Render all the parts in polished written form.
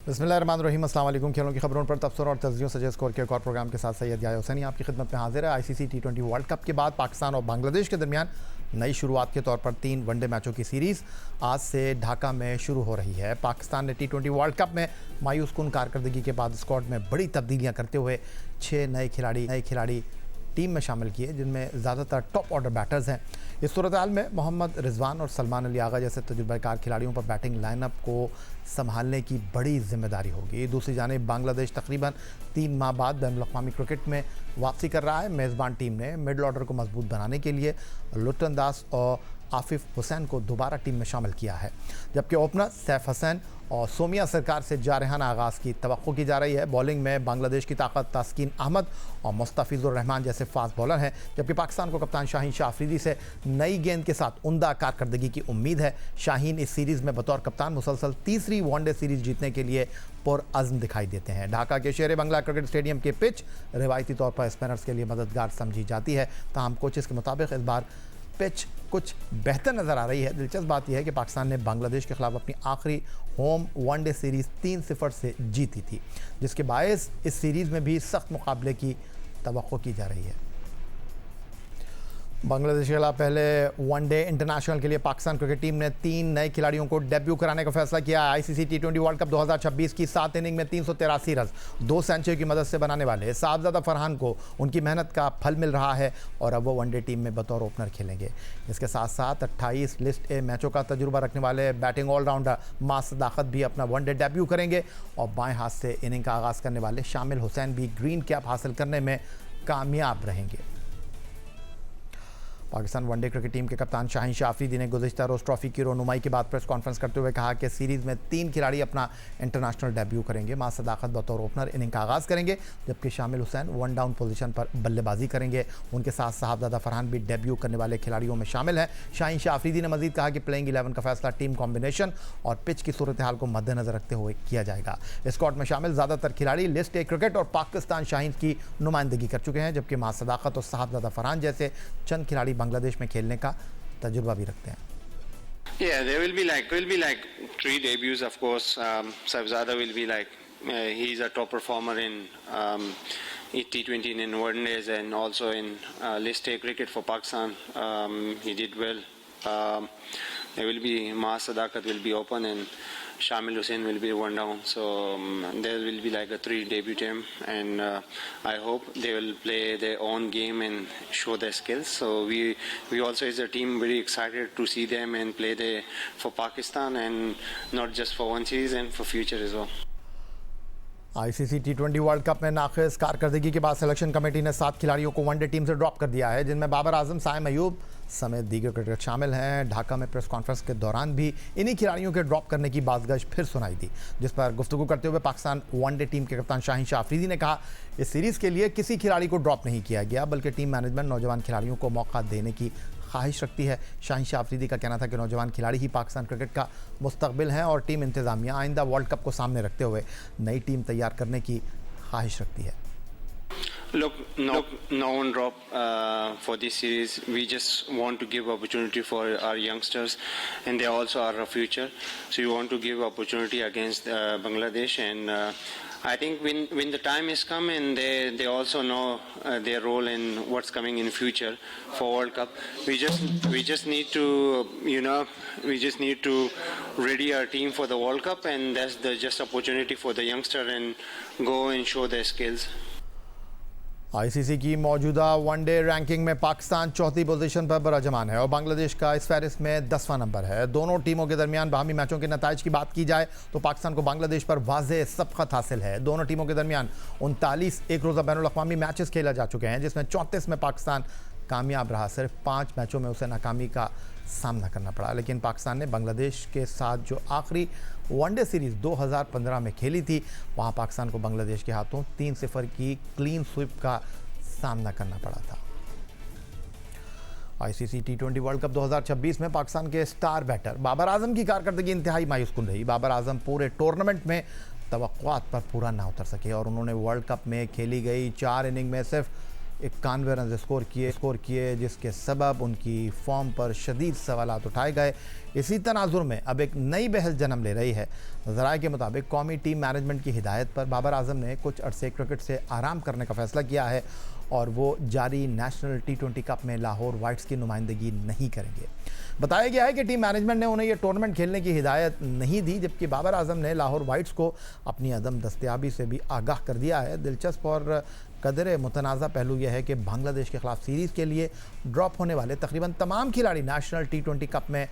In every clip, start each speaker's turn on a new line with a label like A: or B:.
A: बिस्मिल्लाहिर्रहमानिर्रहीम, अस्सलाम वालेकुम। खेलों की खबरों पर तबसरा और तज्जियों से स्कोर के एक और प्रोग्राम के साथ सैयद याह्या हुसैनी आपकी खिदमत में हाजिर है। आईसीसी टी20 वर्ल्ड कप के बाद पाकिस्तान और बांग्लादेश के दरमियान नई शुरुआत के तौर पर 3 वनडे मैचों की सीरीज़ आज से ढाका में शुरू हो रही है। पाकिस्तान ने टी20 वर्ल्ड कप में मायूस कुन कारकर्दगी के बाद स्क्वाड में बड़ी तब्दीलियाँ करते हुए 6 नए खिलाड़ी टीम में शामिल किए, जिनमें ज़्यादातर टॉप ऑर्डर बैटर्स हैं। इस सूरत हाल में मोहम्मद रिजवान और सलमान अली आगा जैसे तजुर्बाकार खिलाड़ियों पर बैटिंग लाइनअप को संभालने की बड़ी जिम्मेदारी होगी। दूसरी जानिब बांग्लादेश तकरीबन 3 माह बाद बैनुल-अक़वामी क्रिकेट में वापसी कर रहा है। मेज़बान टीम ने मिडल ऑर्डर को मजबूत बनाने के लिए लुटन दास और आफिफ हुसैन को दोबारा टीम में शामिल किया है, जबकि ओपनर सैफ हसन और सोमिया सरकार से जारहाना आगाज़ की तवक्को की जा रही है। बॉलिंग में बांग्लादेश की ताकत तास्किन अहमद और मुस्तफ़िज़ुर रहमान जैसे फास्ट बॉलर हैं, जबकि पाकिस्तान को कप्तान शाहीन शाह अफरीदी से नई गेंद के साथ उम्दा कारकर्दगी की उम्मीद है। शाहीन इस सीरीज़ में बतौर कप्तान मुसलसल तीसरी वनडे सीरीज़ जीतने के लिए पुरअज़्म दिखाई देते हैं। ढाका के शेर बंगला क्रिकेट स्टेडियम के पिच रिवायती तौर पर स्पिनर्स के लिए मददगार समझी जाती है, ताहम कोचेस के मुताबिक इस बार पिच कुछ बेहतर नज़र आ रही है। दिलचस्प बात यह है कि पाकिस्तान ने बांग्लादेश के खिलाफ अपनी आखिरी होम वनडे सीरीज़ 3-0 से जीती थी, जिसके बायस इस सीरीज़ में भी सख्त मुकाबले की तवक्को की जा रही है। बांग्लादेश के खिलाफ पहले वनडे इंटरनेशनल के लिए पाकिस्तान क्रिकेट टीम ने 3 नए खिलाड़ियों को डेब्यू कराने का फैसला किया है। आईसीसी टी20 वर्ल्ड कप 2026 की 7 इनिंग में 383 रन 2 सेंचुरी की मदद से बनाने वाले साहबजादा फरहान को उनकी मेहनत का फल मिल रहा है और अब वो वनडे टीम में बतौर ओपनर खेलेंगे। इसके साथ साथ 28 लिस्ट ए मैचों का तजुर्बा रखने वाले बैटिंग ऑलराउंडर मां सदाकत भी अपना वनडे डेब्यू करेंगे और बाएं हाथ से इनिंग का आगाज़ करने वाले शामिल हुसैन भी ग्रीन कैप हासिल करने में कामयाब रहेंगे। पाकिस्तान वनडे क्रिकेट टीम के कप्तान शाहीन शाह अफरीदी ने गुज़िश्ता रोज़ ट्रॉफी की रोनुमाई के बाद प्रेस कॉन्फ्रेंस करते हुए कहा कि सीरीज़ में 3 खिलाड़ी अपना इंटरनेशनल डेब्यू करेंगे। मां सदाकत बतौर ओपनर इनिंग का आगाज़ करेंगे, जबकि शामिल हुसैन 1 डाउन पोजीशन पर बल्लेबाजी करेंगे। उनके साथ साहबजादा फरहान भी डेब्यू करने वाले खिलाड़ियों में शामिल हैं। शाहीन शाह अफरीदी ने मजीद कहा कि प्लेइंग 11 का फैसला टीम कॉम्बिनेशन और पिच की सूरत हाल को मद्देनजर रखते हुए किया जाएगा। स्क्वाड में शामिल ज़्यादातर खिलाड़ी लिस्ट ए क्रिकेट और पाकिस्तान शाहीन की नुमाइंदगी कर चुके हैं, जबकि मां सदाकत और साहबजादा फरहान जैसे चंद खिलाड़ी बांग्लादेश में खेलने का तजुर्बा भी रखते हैं।
B: Yeah, there will be like 3 debuts, of course. Safzada will be he's a top performer in T20 and in one days, and also in List A cricket for Pakistan. He did well. There will be Maha Sadakat will be open and Shamil Hussain will be 1 down. So there will be a 3 debut team, and I hope they will play their own game and show their skills. So we also as a team very excited to see them and play there for Pakistan, and not just for one series and for future as well.
A: ICC T20 world cup में नाक़िस कारकर्दगी के बाद selection committee ने 7 खिलाड़ियों को one day team से drop कर दिया है, जिनमें बाबर आजम, साइम अयूब समेत दीगर क्रिकेटर शामिल हैं। ढाका में प्रेस कॉन्फ्रेंस के दौरान भी इन्हीं खिलाड़ियों के ड्रॉप करने की बाज़गश फिर सुनाई दी, जिस पर गुफ्तगू करते हुए पाकिस्तान वनडे टीम के कप्तान शाहीन शाह अफरीदी ने कहा, इस सीरीज़ के लिए किसी खिलाड़ी को ड्रॉप नहीं किया गया, बल्कि टीम मैनेजमेंट नौजवान खिलाड़ियों को मौका देने की ख्वाहिश रखती है। शाहीन शाह अफरीदी का कहना था कि नौजवान खिलाड़ी ही पाकिस्तान क्रिकेट का मुस्तकबिल हैं और टीम इंतज़ामिया आइंदा वर्ल्ड कप को सामने रखते हुए नई टीम तैयार करने की ख्वाहिश रखती है।
B: Look, no one drop for this series. We just want to give opportunity for our youngsters, and they also are our future. So we want to give opportunity against Bangladesh, and I think when the time is come and they also know their role and what's coming in future for World Cup, we just need to we just need to ready our team for the World Cup, and that's the just opportunity for the youngster and go and show their skills.
A: ICC की मौजूदा one day ranking में Pakistan 4थी position पर बराजमान है और बांग्लादेश का इस फहरिस्त में 10वां नंबर है। दोनों टीमों के दरमियान बाहमी मैचों के नताइज की बात की जाए तो पाकिस्तान को बांग्लादेश पर वाज़ेह सबकत हासिल है। दोनों टीमों के दरमियान 39 एक रोज़ा बैनुल-अक़वामी मैचेस खेला जा चुके हैं, जिसमें 34 में पाकिस्तान कामयाब रहा। सिर्फ 5 मैचों में उसे नाकामी का सामना करना पड़ा, लेकिन पाकिस्तान ने बांग्लादेश के साथ जो आखिरी वनडे सीरीज़ 2015 में खेली थी, वहां पाकिस्तान को बांग्लादेश के हाथों 3-0 की क्लीन स्वीप का सामना करना पड़ा था। आईसीसी टी20 वर्ल्ड कप 2026 में पाकिस्तान के स्टार बैटर बाबर आजम की कारकर्दगी इंतहाई मायूस कुन रही। बाबर आजम पूरे टूर्नामेंट में तवक्कुआत पर पूरा ना उतर सके और उन्होंने वर्ल्ड कप में खेली गई 4 इनिंग में सिर्फ 91 रन स्कोर किए, जिसके सबब उनकी फॉर्म पर शदीद सवालात उठाए गए। इसी तनाजुर में अब एक नई बहस जन्म ले रही है। ज़राए के मुताबिक कौमी टीम मैनेजमेंट की हिदायत पर बाबर आजम ने कुछ अरसे क्रिकेट से आराम करने का फैसला किया है और वो जारी नेशनल T20 कप में लाहौर वाइट्स की नुमाइंदगी नहीं करेंगे। बताया गया है कि टीम मैनेजमेंट ने उन्हें यह टूर्नामेंट खेलने की हिदायत नहीं दी, जबकि बाबर आजम ने लाहौर वाइट्स को अपनी अदम दस्तयाबी से भी आगाह कर दिया है। दिलचस्प और कदर मुतनाज़ा पहलू यह है कि बांग्लादेश के ख़िलाफ़ सीरीज़ के लिए ड्रॉप होने वाले तकरीबन तमाम खिलाड़ी नेशनल T20 कप में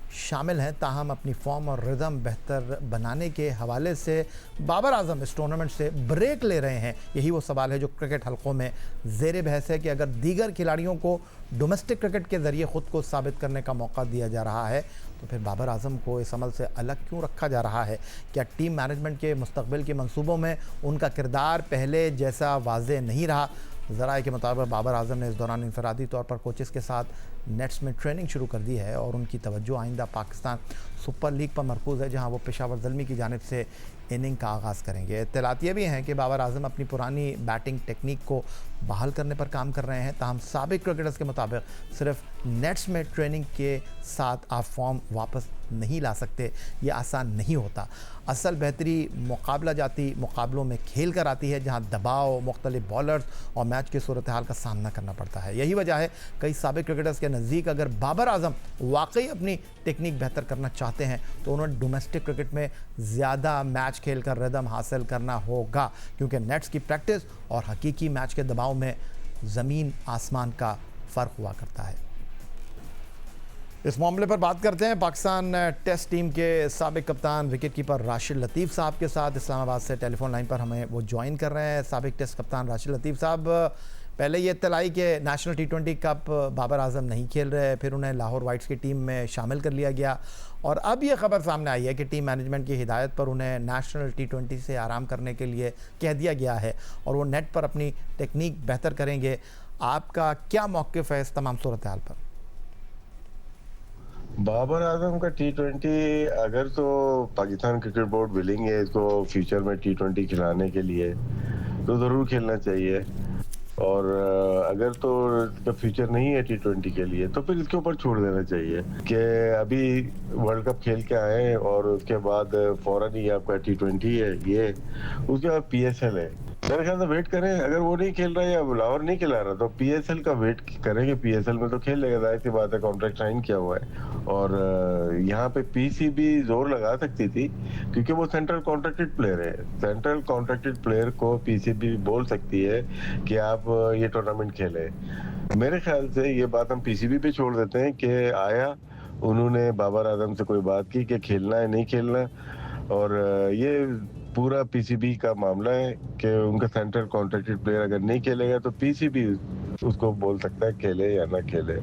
A: शामिल हैं। ताहम अपनी फॉर्म और रिदम बेहतर बनाने के हवाले से बाबर आजम इस टूर्नामेंट से ब्रेक ले रहे हैं। यही वो सवाल है जो क्रिकेट हलकों में ज़ेर बहस है कि अगर दीगर खिलाड़ियों को डोमेस्टिक क्रिकेट के ज़रिए ख़ुद को साबित करने का मौका दिया जा रहा है तो फिर बाबर आजम को इस अमल से अलग क्यों रखा जा रहा है? क्या टीम मैनेजमेंट के मुस्तकबिल के मंसूबों में उनका किरदार पहले जैसा वाज़ेह नहीं रहा? ज़राए के मुताबिक बाबर आजम ने इस दौरान इंफरादी तौर पर कोचेस के साथ नेट्स में ट्रेनिंग शुरू कर दी है और उनकी तवज्जो आइंदा पाकिस्तान सुपर लीग पर मरकूज़ है, जहां वो पेशावर ज़ल्मी की जानिब से इनिंग का आगाज़ करेंगे। इत्तलात ये भी हैं कि बाबर आजम अपनी पुरानी बैटिंग टेक्निक को बहाल करने पर काम कर रहे हैं। ताहम साबिक क्रिकेटर्स के मुताबिक सिर्फ नेट्स में ट्रेनिंग के साथ आप फॉर्म वापस नहीं ला सकते, ये आसान नहीं होता। असल बेहतरी मुकाबला जाती मुकाबलों में खेल कर आती है, जहां दबाव, मुख्तलिफ बॉलर्स और मैच की सूरत हाल का सामना करना पड़ता है। यही वजह है कई साबिक क्रिकेटर्स के नज़दीक अगर बाबर आजम वाकई अपनी टेक्निक बेहतर करना चाहते हैं तो उन्हें डोमेस्टिक क्रिकेट में ज़्यादा मैच खेल कर रिदम हासिल करना होगा, क्योंकि नेट्स की प्रैक्टिस और हकीकी मैच के दबाव में ज़मीन आसमान का फ़र्क हुआ करता है। इस मामले पर बात करते हैं पाकिस्तान टेस्ट टीम के साबिक कप्तान विकेट कीपर राशिद लतीफ़ साहब के साथ। इस्लामाबाद से टेलीफोन लाइन पर हमें वो ज्वाइन कर रहे हैं। साबिक टेस्ट कप्तान राशिद लतीफ़ साहब, पहले ये इत्तलाई कि national T20 cup Babar Azam नहीं खेल रहे, फिर उन्हें लाहौर वाइट्स की टीम में शामिल कर लिया गया और अब ये खबर सामने आई है कि टीम मैनेजमेंट की हिदायत पर उन्हें नेशनल T20 से आराम करने के लिए कह दिया गया है और वो नेट पर अपनी टेक्निक बेहतर करेंगे। आपका क्या मौक़िफ़ है इस तमाम सूरत हाल पर?
C: बाबर आजम का T20 अगर तो पाकिस्तान क्रिकेट बोर्ड विलिंग है इसको फ्यूचर में T20 खिलाने के लिए तो ज़रूर खेलना चाहिए, और अगर तो इसका फ्यूचर नहीं है T20 के लिए तो फिर इसके ऊपर छोड़ देना चाहिए कि अभी वर्ल्ड कप खेल के आए और उसके बाद फौरन ही आपका T20 है, ये उसके बाद PSL है। मेरे ख्याल से वेट करें, अगर वो नहीं खेल रहा है या लाहौर नहीं खिला रहा तो PSL का वेट करेंगे। PSL में तो खेल लेगा, जाहिर सी बात है, कॉन्ट्रैक्ट साइन किया हुआ है। और यहाँ पे PCB जोर लगा सकती थी क्योंकि वो सेंट्रल कॉन्ट्रैक्टेड प्लेयर है। सेंट्रल कॉन्ट्रैक्टेड प्लेयर को PCB बोल सकती है कि आप ये टूर्नामेंट खेले। मेरे ख्याल से ये बात हम PCB पे छोड़ देते हैं कि आया उन्होंने बाबर आजम से कोई बात की कि खेलना है नहीं खेलना, और ये पूरा PCB का मामला है कि उनका सेंट्रल कॉन्ट्रैक्टेड प्लेयर अगर नहीं खेलेगा तो PCB उसको बोल सकता है खेले या ना खेले।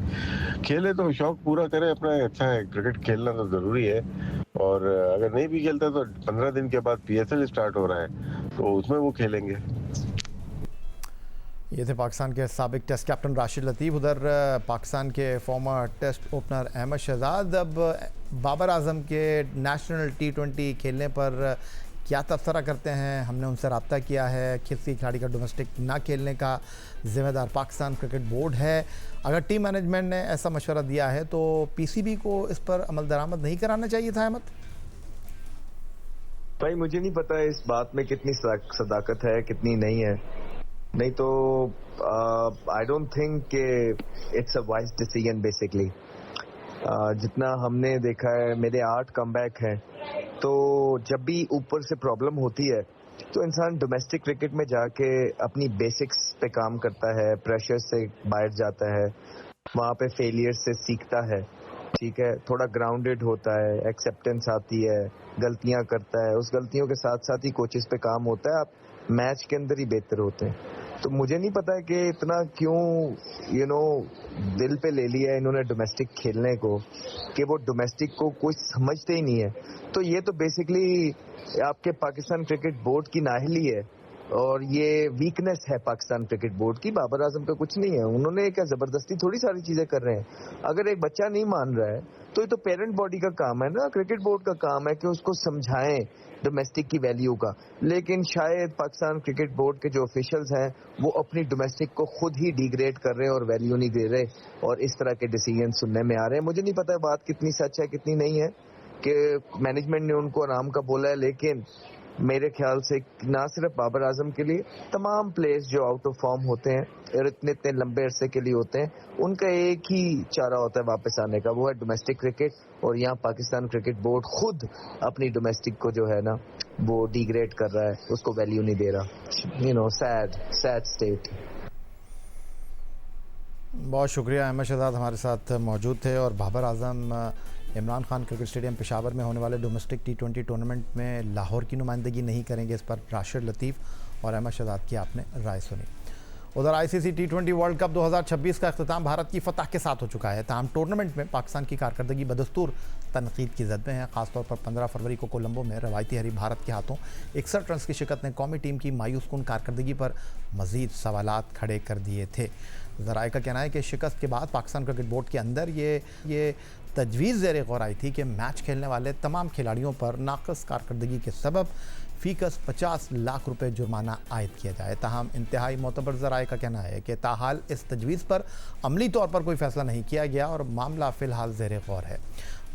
C: खेले तो शौक पूरा करे अपना, अच्छा है, क्रिकेट खेलना तो जरूरी है। और अगर नहीं भी खेलता तो 15 दिन के बाद PSL स्टार्ट हो रहा है तो उसमें वो खेलेंगे।
A: ये थे पाकिस्तान के साबिक टेस्ट कैप्टन राशिद लतीफ़। उधर पाकिस्तान के former test opener Ahmed Shahzad अब बाबर आजम के नेशनल T20 खेलने पर क्या तबसरा करते हैं? हमने उनसे रब्ता किया है। किसी खिलाड़ी का डोमेस्टिक ना खेलने का ज़िम्मेदार पाकिस्तान क्रिकेट बोर्ड है। अगर टीम मैनेजमेंट ने ऐसा मशवरा दिया है तो PCB को इस पर अमल दरामद नहीं कराना चाहिए था? अहमद
D: भाई, मुझे नहीं पता इस बात में कितनी सदाकत है कितनी नहीं है, नहीं तो I don't think it's a wise decision basically. जितना हमने देखा है, मेरे 8 कमबैक हैं, तो जब भी ऊपर से प्रॉब्लम होती है तो इंसान डोमेस्टिक क्रिकेट में जाके अपनी बेसिक्स पे काम करता है, प्रेशर से बाहर जाता है, वहाँ पे फेलियर से सीखता है, ठीक है, थोड़ा ग्राउंडेड होता है, एक्सेप्टेंस आती है, गलतियाँ करता है, उस गलतियों के साथ साथ ही कोचेस पे काम होता है, आप मैच के अंदर ही बेहतर होते हैं। तो मुझे नहीं पता है कि इतना क्यों दिल पे ले लिया है इन्होंने डोमेस्टिक खेलने को, कि वो डोमेस्टिक को कुछ समझते ही नहीं है। तो ये तो बेसिकली आपके पाकिस्तान क्रिकेट बोर्ड की नाअहली है और ये वीकनेस है पाकिस्तान क्रिकेट बोर्ड की। बाबर आजम का कुछ नहीं है, उन्होंने क्या जबरदस्ती थोड़ी सारी चीजें कर रहे हैं। अगर एक बच्चा नहीं मान रहा है तो ये तो पेरेंट बॉडी का काम है ना, क्रिकेट बोर्ड का काम है कि उसको समझाएं डोमेस्टिक की वैल्यू का, लेकिन शायद पाकिस्तान क्रिकेट बोर्ड के जो ऑफिशियल्स हैं वो अपनी डोमेस्टिक को खुद ही डिग्रेड कर रहे हैं और वैल्यू नहीं दे रहे और इस तरह के डिसीजन सुनने में आ रहे हैं। मुझे नहीं पता बात कितनी सच है कितनी नहीं है कि मैनेजमेंट ने उनको आराम का बोला है, लेकिन मेरे ख्याल से ना सिर्फ बाबर आजम के लिए, तमाम प्लेयर्स जो आउट ऑफ फॉर्म होते हैं और इतने लंबे अरसे के लिए होते हैं, उनका एक ही चारा होता है वापस आने का, वो है डोमेस्टिक क्रिकेट। और यहाँ पाकिस्तान क्रिकेट बोर्ड खुद अपनी डोमेस्टिक को जो है ना वो डिग्रेड कर रहा है, उसको वैल्यू नहीं दे रहा। Sad state.
A: बहुत शुक्रिया। अहमद शहजाद हमारे साथ मौजूद थे। और बाबर आजम इमरान खान क्रिकेट स्टेडियम पेशावर में होने वाले डोमेस्टिक T20 टूर्नामेंट में लाहौर की नुमाइंदगी नहीं करेंगे, इस पर राशिद लतीफ़ और अहमद शहजाद की आपने राय सुनी। उधर ICC T20 वर्ल्ड कप 2026 का अख्ताम भारत की फतह के साथ हो चुका है। तमाम टूर्नामेंट में पाकिस्तान की कारकर्दगी बदस्तूर तनकीद की जद में है। खासतौर पर 15 फरवरी को कोलंबो में रवायती हरी भारत के हाथों 61 रन की शिकस्त ने कौमी टीम की मायूस कुन कारकर्दगी पर मज़ीद सवालात खड़े कर दिए थे। ज़राए का कहना है कि शिकस्त के बाद पाकिस्तान क्रिकेट बोर्ड के अंदर ये तजवीज़ ज़ेर गौर आई थी कि मैच खेलने वाले तमाम खिलाड़ियों पर नाक़िस कारकर्दगी के सबब फ़ीकस 50 लाख रुपए जुर्माना आयद किया जाए। ताहम इंतहाई मोतबर ज़राए का कहना है कि ताहाल इस तजवीज़ पर अमली तौर पर कोई फ़ैसला नहीं किया गया और मामला फ़िलहाल ज़ेर गौर है।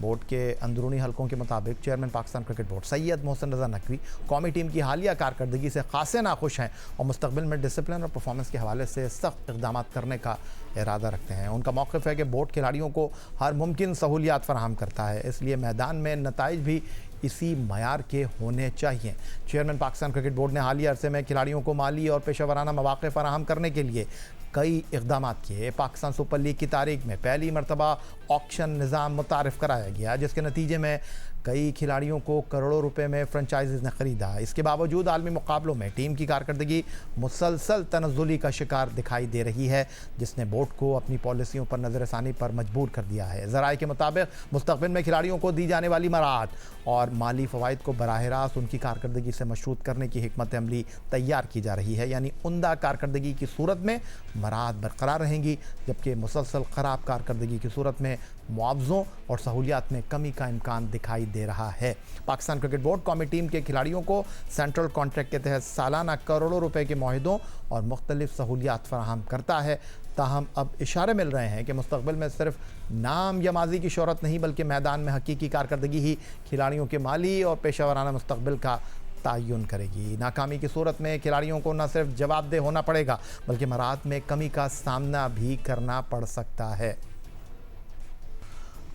A: बोर्ड के अंदरूनी हलकों के मुताबिक chairman Pakistan cricket board Syed Mohsin Raza Naqvi कौमी टीम की हालिया कारकर्दगी से खासे नाखुश हैं और मुस्तकबिल में डिसिप्लिन और परफॉर्मेंस के हवाले से सख्त इक़दाम करने का इरादा रखते हैं। उनका मौक़िफ़ है कि बोर्ड खिलाड़ियों को हर मुमकिन सहूलियात फराहम करता है, इसलिए मैदान में नताइज भी इसी मयार के होने चाहिए। चेयरमैन पाकिस्तान क्रिकेट बोर्ड ने हालिया अरसे में खिलाड़ियों को माली और पेशेवराना मौक़े फराहम करने के लिए कई इक़दाम किए। पाकिस्तान सुपर लीग की तारीख में पहली मरतबा ऑक्शन निज़ाम मुतारिफ़ कराया गया, जिसके नतीजे में कई खिलाड़ियों को करोड़ों रुपए में फ्रेंचाइजीज़ ने ख़रीदा। इसके बावजूद आलमी मुकाबलों में टीम की कारकर्दगी मुसलसल तनज़्ज़ुली का शिकार दिखाई दे रही है, जिसने बोर्ड को अपनी पॉलिसियों पर नज़रसानी पर मजबूर कर दिया है। ज़राए के मुताबिक मुस्तक़बिल में खिलाड़ियों को दी जाने वाली मराहत और माली फ़वाइद को बराह रास्त उनकी कारकर्दगी से मशरूत करने की हिकमत अमली तैयार की जा रही है। यानी उम्दा कारकर्दगी की सूरत में मराहत बरकरार रहेंगी, जबकि मुसलसल ख़राब कारकर्दगी की सूरत में मुआवज़ों और सहूलियात में कमी का इम्कान दिखाई दे रहा है। पाकिस्तान क्रिकेट बोर्ड कौमी टीम के खिलाड़ियों को सेंट्रल कॉन्ट्रैक्ट के तहत सालाना करोड़ों रुपए के मुआहिदों और मुख्तलिफ सहूलियात फराहम करता है। ताहम अब इशारे मिल रहे हैं कि मुस्तक़बिल में सिर्फ नाम या माजी की शोहरत नहीं, बल्कि मैदान में हकीकी कारकर्दगी ही खिलाड़ियों के माली और पेशेवराना मुस्तक़बिल का तयन करेगी। नाकामी की सूरत में खिलाड़ियों को न सिर्फ जवाबदेह होना पड़ेगा, बल्कि मराहत में कमी का सामना भी करना पड़ सकता है।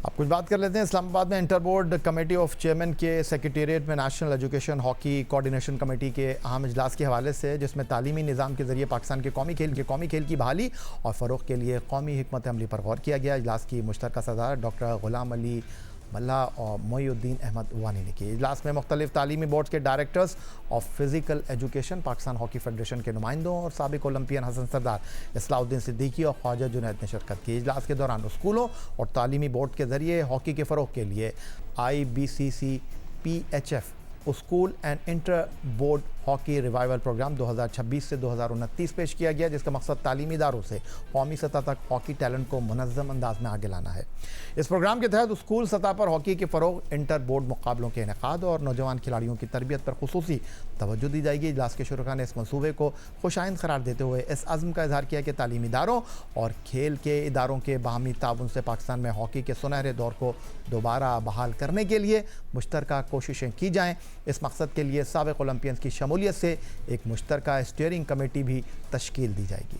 A: अब कुछ बात कर लेते हैं। इस्लामाबाद में inter board committee of chairman के सेक्रेटेरिएट में national education hockey coordination committee के अहम इजलास के हवाले से, जिसमें तालीमी निज़ाम के ज़रिए पाकिस्तान के कौमी खेल की बहाली और फ़रोग़ के लिए कौमी हिकमत अमली पर गौर किया गया। इजलास की मुश्तरका सदारत डॉक्टर ग़ुलाम अली मल्ला और मोइनुद्दीन अहमद वानी ने की। इजलास में मुख्तलिफ तालीमी बोर्ड्स के directors of physical education, Pakistan hockey federation के नुमाइंदों और साबिक़ ओलंपियन हसन सरदार, इस्लाउद्दीन सिद्दीकी और ख्वाजा जुनैद ने शिरकत की। इजलास के दौरान स्कूलों और तालीमी बोर्ड के ज़रिए हॉकी के फ़रोग़ के लिए IBCC PHF school and inter board hockey revival program 2026 से 2029 पेश किया गया, जिसका मकसद तालीमी इदारों से कौमी सतह तक हॉकी टैलेंट को मुनज़्ज़म अंदाज में आगे लाना है। इस प्रोग्राम के तहत स्कूल सतह पर हॉकी के फ़रोग़, इंटर बोर्ड मुकाबलों के इनेकाद और नौजवान खिलाड़ियों की तरबियत पर खुसूसी तवज्जो दी जाएगी। इजलास के शुरका ने इस मनसूबे को खुशाइंद करार देते हुए इस अज़्म का इज़हार किया कि तालीमी इदारों और खेल के इदारों के बाहमी ताउन से पाकिस्तान में हॉकी के सुनहरे दौर को दोबारा बहाल करने के लिए मुश्तरका कोशिशें की जाएँ। इस मकसद के लिए साबिक़ ओलंपियंस की शमूलियत से एक मुश्तरका स्टीयरिंग कमेटी भी तश्कील दी जाएगी।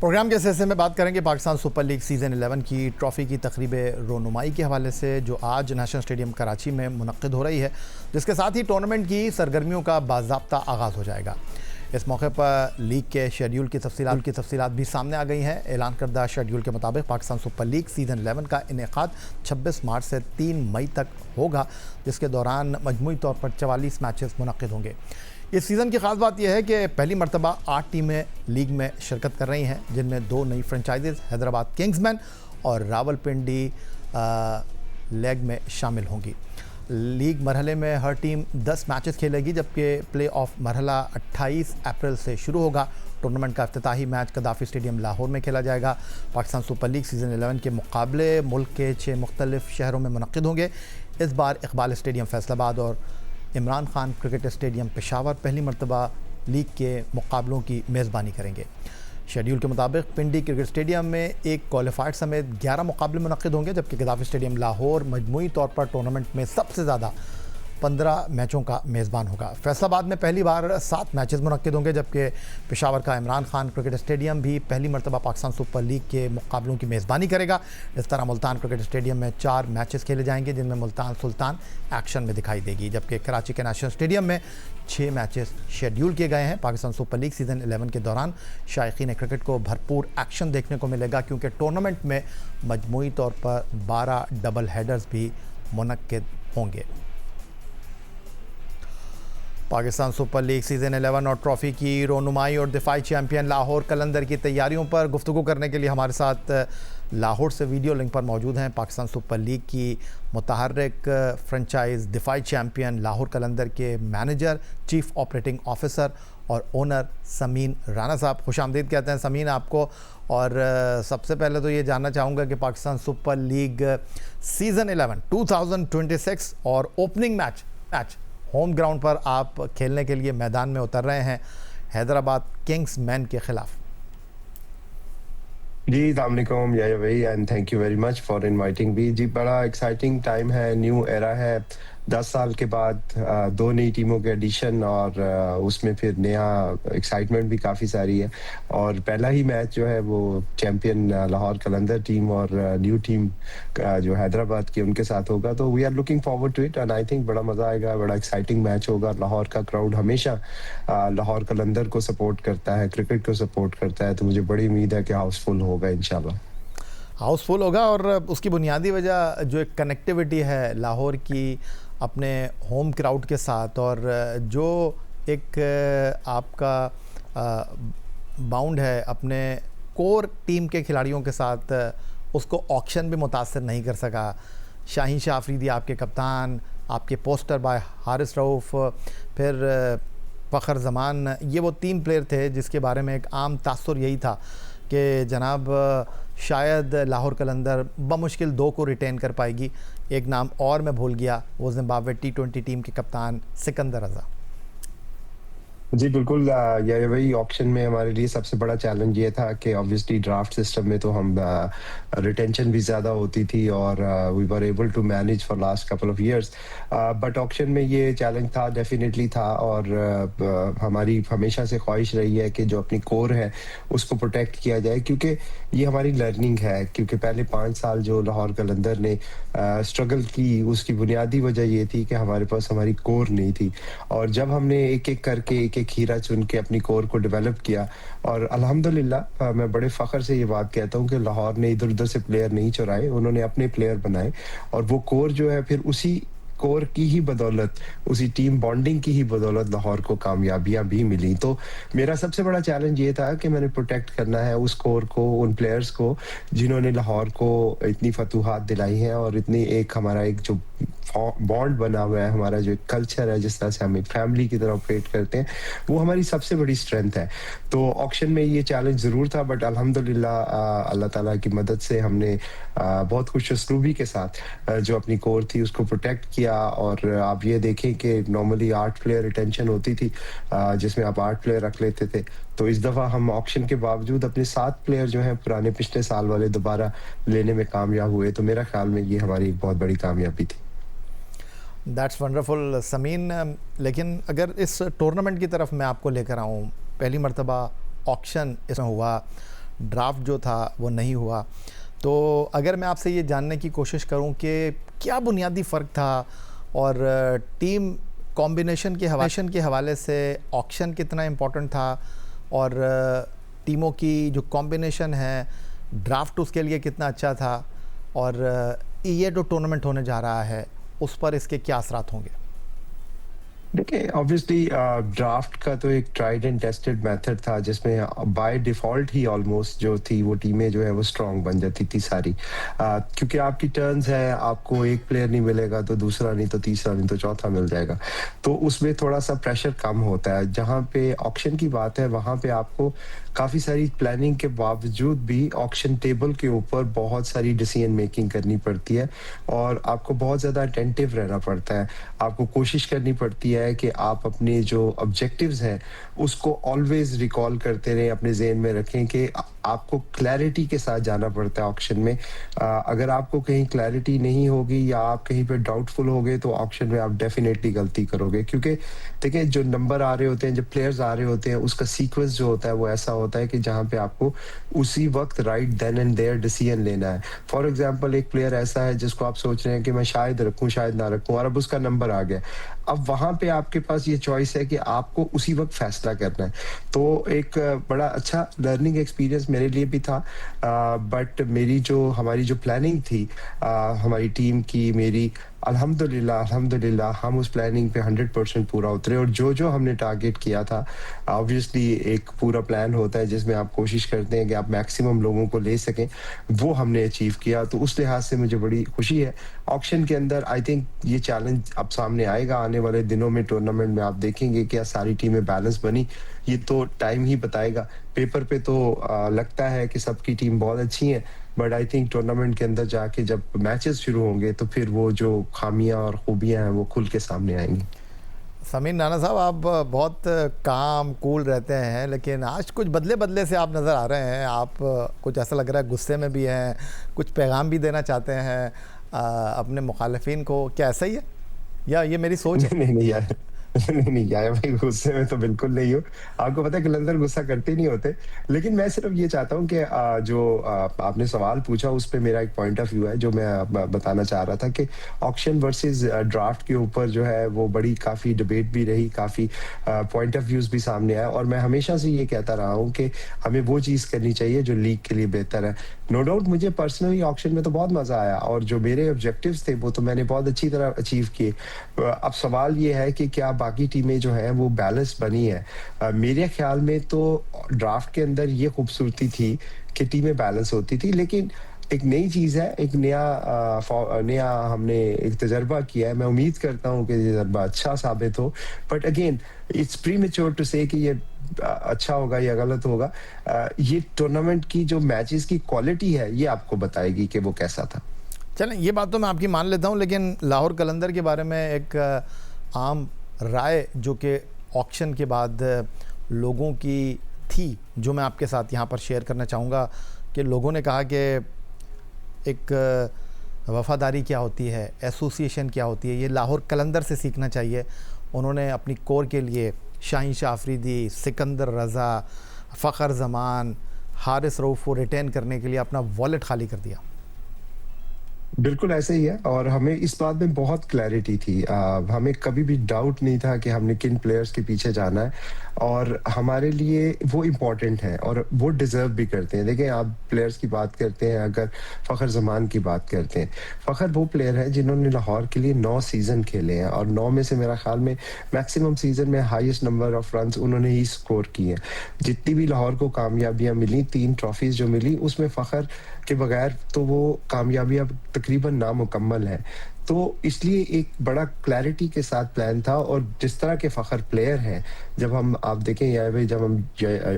A: प्रोग्राम के हिस्से में बात करेंगे पाकिस्तान सुपर लीग सीज़न 11 की ट्रॉफ़ी की तकरीब रोनुमाई के हवाले से, जो आज नेशनल स्टेडियम कराची में मुनक़्क़िद हो रही है, जिसके साथ ही टूर्नामेंट की सरगर्मियों का बाज़ाब्ता आगाज़ हो जाएगा। इस मौके पर लीग के शेड्यूल की तफसीलात भी सामने आ गई हैं। ऐलान करदा शेड्यूल के मुताबिक पाकिस्तान सुपर लीग सीज़न 11 का इनेकाद 26 मार्च से 3 मई तक होगा, जिसके दौरान मजमूई तौर पर 44 मैचेस मुनक़्क़िद होंगे। इस सीज़न की ख़ास बात यह है कि पहली मरतबा 8 टीमें लीग में शिरकत कर रही हैं, जिनमें 2 नई फ्रेंचाइजीज़ हैदराबाद किंग्समैन और रावलपिंडी लेग में शामिल होंगी। लीग मरहले में हर टीम 10 मैचेस खेलेगी, जबकि प्ले ऑफ मरहला 28 अप्रैल से शुरू होगा। टूर्नामेंट का इफ्तिताही मैच कदाफ़ी स्टेडियम लाहौर में खेला जाएगा। पाकिस्तान सुपर लीग सीज़न 11 के मुकाबले मुल्क के 6 मुख्तलिफ शहरों में मुनक़्क़िद होंगे। इस बार इकबाल स्टेडियम फैसलाबाद और इमरान खान क्रिकेट स्टेडियम पेशावर पहली मरतबा लीग के मुकाबलों की मेज़बानी करेंगे। शेड्यूल के मुताबिक पिंडी क्रिकेट स्टेडियम में एक क्वालिफाइड समेत 11 मुकाबले मुनक़िद होंगे, जबकि गद्दाफ़ी स्टेडियम लाहौर मजमूई तौर पर टूर्नामेंट में सबसे ज़्यादा 15 मैचों का मेज़बान होगा। फैसलाबाद में पहली बार 7 मैचेस मुनक़िद होंगे, जबकि पेशावर का इमरान खान क्रिकेट स्टेडियम भी पहली मरतबा पाकिस्तान सुपर लीग के मुकाबलों की मेज़बानी करेगा। इस तरह मुल्तान क्रिकेट स्टेडियम में 4 मैचेस खेले जाएंगे, जिनमें मुल्तान सुल्तान एक्शन में दिखाई देगी, जबकि कराची के नेशनल स्टेडियम में 6 मैचेस शेड्यूल किए गए हैं। पाकिस्तान सुपर लीग सीज़न 11 के दौरान शायकीन क्रिकेट को भरपूर एक्शन देखने को मिलेगा, क्योंकि टूर्नामेंट में मजमूई तौर पर 12 डबल हेडर्स भी मुनक़िद होंगे। पाकिस्तान सुपर लीग सीज़न 11 और ट्रॉफ़ी की रोनुमाई और दिफाई चैम्पियन लाहौर कलंदर की तैयारियों पर गुफ्तगू करने के लिए हमारे साथ लाहौर से वीडियो लिंक पर मौजूद हैं पाकिस्तान सुपर लीग की मुतहर्रिक फ्रेंचाइज दिफाई चैम्पियन लाहौर कलंदर के मैनेजर, चीफ़ ऑपरेटिंग ऑफिसर और ओनर समीन राना साहब। खुशामदीद कहते हैं समीन आपको। और सबसे पहले तो ये जानना चाहूँगा कि पाकिस्तान सुपर लीग सीज़न 11 2026 और ओपनिंग मैच होम ग्राउंड पर आप खेलने के लिए मैदान में उतर रहे हैं हैदराबाद किंग्स मैन के खिलाफ।
E: जी अस्सलाम वालेकुम या भाई, and thank you very much for inviting me. जी बड़ा एक्साइटिंग टाइम है, न्यू एरा है। 10 साल के बाद 2 नई टीमों के एडिशन और उसमें फिर नया एक्साइटमेंट भी काफ़ी सारी है। और पहला ही मैच जो है वो चैम्पियन लाहौर कलंदर टीम और न्यू टीम का जो हैदराबाद की उनके साथ होगा, तो we are looking forward to it and I think बड़ा मज़ा आएगा, बड़ा एक्साइटिंग मैच होगा। लाहौर का क्राउड हमेशा लाहौर कलंदर को सपोर्ट करता है, क्रिकेट को सपोर्ट करता है, तो मुझे बड़ी उम्मीद है कि हाउसफुल होगा इंशाल्लाह।
A: हाउसफुल होगा और उसकी बुनियादी वजह जो एक कनेक्टिविटी है लाहौर की अपने होम क्राउड के साथ, और जो एक आपका बाउंड है अपने कोर टीम के खिलाड़ियों के साथ, उसको ऑक्शन भी मुतासर नहीं कर सका। शाहीन शाह अफरीदी आपके कप्तान, आपके पोस्टर बाय हारिस रऊफ़, फिर फ़खर ज़मान, ये वो 3 प्लेयर थे जिसके बारे में एक आम तासुर यही था कि जनाब शायद लाहौर कलंदर बमुश्किल 2 को रिटेन कर पाएगी। एक नाम और मैं भूल गया, वो ज़िम्बाब्वे T20 टीम के कप्तान सिकंदर रज़ा।
E: जी बिल्कुल, ये वही ऑक्शन में हमारे लिए सबसे बड़ा चैलेंज ये था कि ऑब्वियसली ड्राफ्ट सिस्टम में तो हम रिटेंशन भी ज़्यादा होती थी और we were able to manage for last couple of years, but auction में ये चैलेंज था, डेफिनेटली था। और हमारी हमेशा से ख्वाहिश रही है कि जो अपनी कोर है उसको प्रोटेक्ट किया जाए, क्योंकि ये हमारी लर्निंग है। क्योंकि पहले 5 साल जो लाहौर कलंदर ने स्ट्रगल की, उसकी बुनियादी वजह ये थी कि हमारे पास हमारी कोर नहीं थी। और जब हमने एक एक करके एक हीरा चुन के अपनी कोर को डेवलप किया, और अल्हम्दुलिल्लाह मैं बड़े फख्र से ये बात कहता हूँ कि लाहौर ने इधर उधर से प्लेयर नहीं चुराए, उन्होंने अपने प्लेयर बनाए। और वो कोर जो है फिर उसी कोर की ही बदौलत, उसी टीम बॉन्डिंग की ही बदौलत लाहौर को कामयाबियां भी मिली। तो मेरा सबसे बड़ा चैलेंज ये था कि मैंने प्रोटेक्ट करना है उस कोर को, उन प्लेयर्स को जिन्होंने लाहौर को इतनी फतूहात दिलाई हैं और इतनी एक हमारा एक जो बॉन्ड बना हुआ है, हमारा जो कल्चर है, जिस तरह से हम एक फैमिली की तरह ऑपरेट करते हैं, वो हमारी सबसे बड़ी स्ट्रेंथ है। तो ऑक्शन में ये चैलेंज ज़रूर था, बट अल्हम्दुलिल्लाह अल्लाह ताला की मदद से हमने बहुत खुश उसलूबी के साथ जो अपनी कोर थी उसको प्रोटेक्ट किया। और आप ये देखें कि नॉर्मली 8 प्लेयर रिटेंशन होती थी, जिसमें आप 8 प्लेयर रख लेते थे, तो इस दफ़ा हम ऑक्शन के बावजूद अपने 7 प्लेयर जो हैं पुराने पिछले साल वाले दोबारा लेने में कामयाब हुए। तो मेरा ख्याल में ये हमारी एक बहुत बड़ी कामयाबी थी।
A: That's wonderful Sameen. लेकिन अगर इस टूर्नामेंट की तरफ मैं आपको लेकर आऊँ, पहली मरतबा ऑक्शन इसमें हुआ, ड्राफ्ट जो था वो नहीं हुआ, तो अगर मैं आपसे ये जानने की कोशिश करूं कि क्या बुनियादी फ़र्क था और टीम कॉम्बिनेशन के हवाले से ऑक्शन कितना इम्पोर्टेंट था, और टीमों की जो कॉम्बिनेशन है ड्राफ्ट उसके लिए कितना अच्छा था, और ये जो टूर्नामेंट होने जा रहा है उस पर इसके क्या असरात होंगे?
E: देखिए ऑब्वियसली ड्राफ्ट का तो एक ट्राइड एंड टेस्टेड मेथड था जिसमें बाय डिफॉल्ट ही ऑलमोस्ट जो थी वो टीमें जो है वो स्ट्रांग बन जाती थी सारी, क्योंकि आपकी टर्न्स है, आपको एक प्लेयर नहीं मिलेगा तो दूसरा नहीं तो तीसरा नहीं तो चौथा मिल जाएगा, तो उसमें थोड़ा सा प्रेशर कम होता है। जहाँ पे ऑक्शन की बात है वहाँ पे आपको काफी सारी प्लानिंग के बावजूद भी ऑक्शन टेबल के ऊपर बहुत सारी डिसीजन मेकिंग करनी पड़ती है और आपको बहुत ज्यादा अटेंटिव रहना पड़ता है। आपको कोशिश करनी पड़ती है कि आप अपने जो ऑब्जेक्टिव्स हैं उसको ऑलवेज रिकॉल करते रहें, अपने ज़हन में रखें कि आपको क्लैरिटी के साथ जाना पड़ता है ऑक्शन में। अगर आपको कहीं क्लैरिटी नहीं होगी या आप कहीं पे डाउटफुल होगे तो ऑक्शन में आप डेफिनेटली गलती करोगे, क्योंकि देखिए जो नंबर आ रहे होते हैं, जो प्लेयर्स आ रहे होते हैं, उसका सीक्वेंस जो होता है वो ऐसा होता है कि जहाँ पे आपको उसी वक्त right then and there decision लेना है। फॉर एग्जांपल एक प्लेयर ऐसा है जिसको आप सोच रहे हैं कि मैं शायद रखूं शायद ना रखूं, और अब उसका नंबर आ गया, अब वहां पे आपके पास ये चॉइस है कि आपको उसी वक्त फैसला करना है। तो एक बड़ा अच्छा लर्निंग एक्सपीरियंस मेरे लिए भी था, बट मेरी जो हमारी जो प्लानिंग थी हमारी टीम की, मेरी अल्हम्दुलिल्लाह अल्हम्दुलिल्लाह हम उस प्लानिंग पे 100% पूरा उतरे और जो जो हमने टारगेट किया था, ऑब्वियसली एक पूरा प्लान होता है जिसमें आप कोशिश करते हैं कि आप मैक्सिमम लोगों को ले सकें, वो हमने अचीव किया। तो उस लिहाज से मुझे बड़ी खुशी है। ऑक्शन के अंदर आई थिंक ये चैलेंज अब सामने आएगा आने वाले दिनों में, टूर्नामेंट में आप देखेंगे क्या सारी टीमें बैलेंस बनी, ये तो टाइम ही बताएगा। पेपर पे तो लगता है कि सबकी टीम बहुत अच्छी है, बट आई थिंक टूर्नामेंट के अंदर जाके जब मैचेस शुरू होंगे तो फिर वो जो खामियां और खूबियां हैं वो खुल के सामने आएंगी।
A: समीर नाना साहब, आप बहुत काम कूल रहते हैं, लेकिन आज कुछ बदले बदले से आप नज़र आ रहे हैं। आप कुछ ऐसा लग रहा है गुस्से में भी हैं, कुछ पैगाम भी देना चाहते हैं अपने मुखालिफिन को, क्या ऐसा ही है या ये मेरी सोच है?
E: नहीं नहीं यार नहीं नहीं यार भाई, गुस्से में तो बिल्कुल नहीं हूँ। आपको पता है कलंदर गुस्सा करते नहीं होते, लेकिन मैं सिर्फ ये चाहता हूँ कि जो आपने सवाल पूछा उस पे मेरा एक पॉइंट ऑफ व्यू है जो मैं बताना चाह रहा था कि ऑक्शन वर्सेस ड्राफ्ट के ऊपर जो है वो बड़ी काफी डिबेट भी रही, काफी पॉइंट ऑफ व्यूज भी सामने आया, और मैं हमेशा से ये कहता रहा हूँ कि हमें वो चीज करनी चाहिए जो लीग के लिए बेहतर है। नो डाउट मुझे पर्सनली ऑक्शन में तो बहुत मजा आया और जो मेरे ऑब्जेक्टिव्स थे वो तो मैंने बहुत अच्छी तरह अचीव किए। अब सवाल ये है कि क्या बाकी टीमें जो हैं वो बैलेंस बनी है? मेरे ख्याल में तो ड्राफ्ट के अंदर ये खूबसूरती थी कि टीमें बैलेंस होती थी, लेकिन एक नई चीज है, एक नया हमने एक तजर्बा किया है। मैं उम्मीद करता हूँ कि ये तजर्बा अच्छा साबित हो, but again it's premature to say कि ये अच्छा होगा या गलत होगा। ये टूर्नामेंट की जो मैचेस की क्वालिटी है ये आपको बताएगी कि वो कैसा था।
A: चलें, ये बात तो मैं आपकी मान लेता हूँ, लेकिन लाहौर कलंदर के बारे में एक आम राय जो कि ऑक्शन के बाद लोगों की थी, जो मैं आपके साथ यहाँ पर शेयर करना चाहूँगा कि लोगों ने कहा कि एक वफ़ादारी क्या होती है, एसोसिएशन क्या होती है, ये लाहौर कलंदर से सीखना चाहिए। उन्होंने अपनी कोर के लिए शाहीन शाह अफरीदी, सिकंदर रज़ा, फ़खर ज़मान, हारिस रऊफ़ को रिटेन करने के लिए अपना वॉलेट खाली कर दिया।
E: बिल्कुल ऐसे ही है और हमें इस बात में बहुत क्लैरिटी थी। हमें कभी भी डाउट नहीं था कि हमने किन प्लेयर्स के पीछे जाना है और हमारे लिए वो इम्पोर्टेंट है और वो डिजर्व भी करते हैं। देखें, आप प्लेयर्स की बात करते हैं, अगर फ़खर ज़मान की बात करते हैं, फ़खर वो प्लेयर है जिन्होंने लाहौर के लिए 9 सीज़न खेले हैं और 9 में से मेरा ख्याल में मैक्सिमम सीज़न में हाईएस्ट नंबर ऑफ रन्स उन्होंने ही स्कोर किए हैं। जितनी भी लाहौर को कामयाबियां मिली, 3 ट्रॉफीज जो मिली, उसमें फ़खर के बगैर तो वो कामयाबियां तकरीबन नामुकम्मल है। तो इसलिए एक बड़ा क्लैरिटी के साथ प्लान था और जिस तरह के फ़खर प्लेयर हैं, जब हम आप देखें यार भाई, जब हम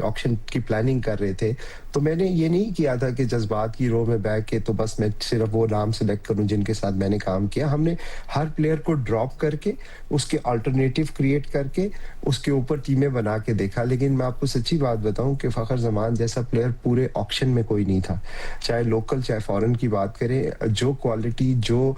E: ऑक्शन की प्लानिंग कर रहे थे तो मैंने ये नहीं किया था कि जज्बात की रो में बैठ के तो बस मैं सिर्फ वो नाम सेलेक्ट करूं जिनके साथ मैंने काम किया। हमने हर प्लेयर को ड्रॉप करके उसके अल्टरनेटिव क्रिएट करके उसके ऊपर टीमें बना के देखा। लेकिन मैं आपको सच्ची बात बताऊं कि फ़खर ज़मान जैसा प्लेयर पूरे ऑक्शन में कोई नहीं था, चाहे लोकल चाहे फॉरेन की बात करें। जो क्वालिटी जो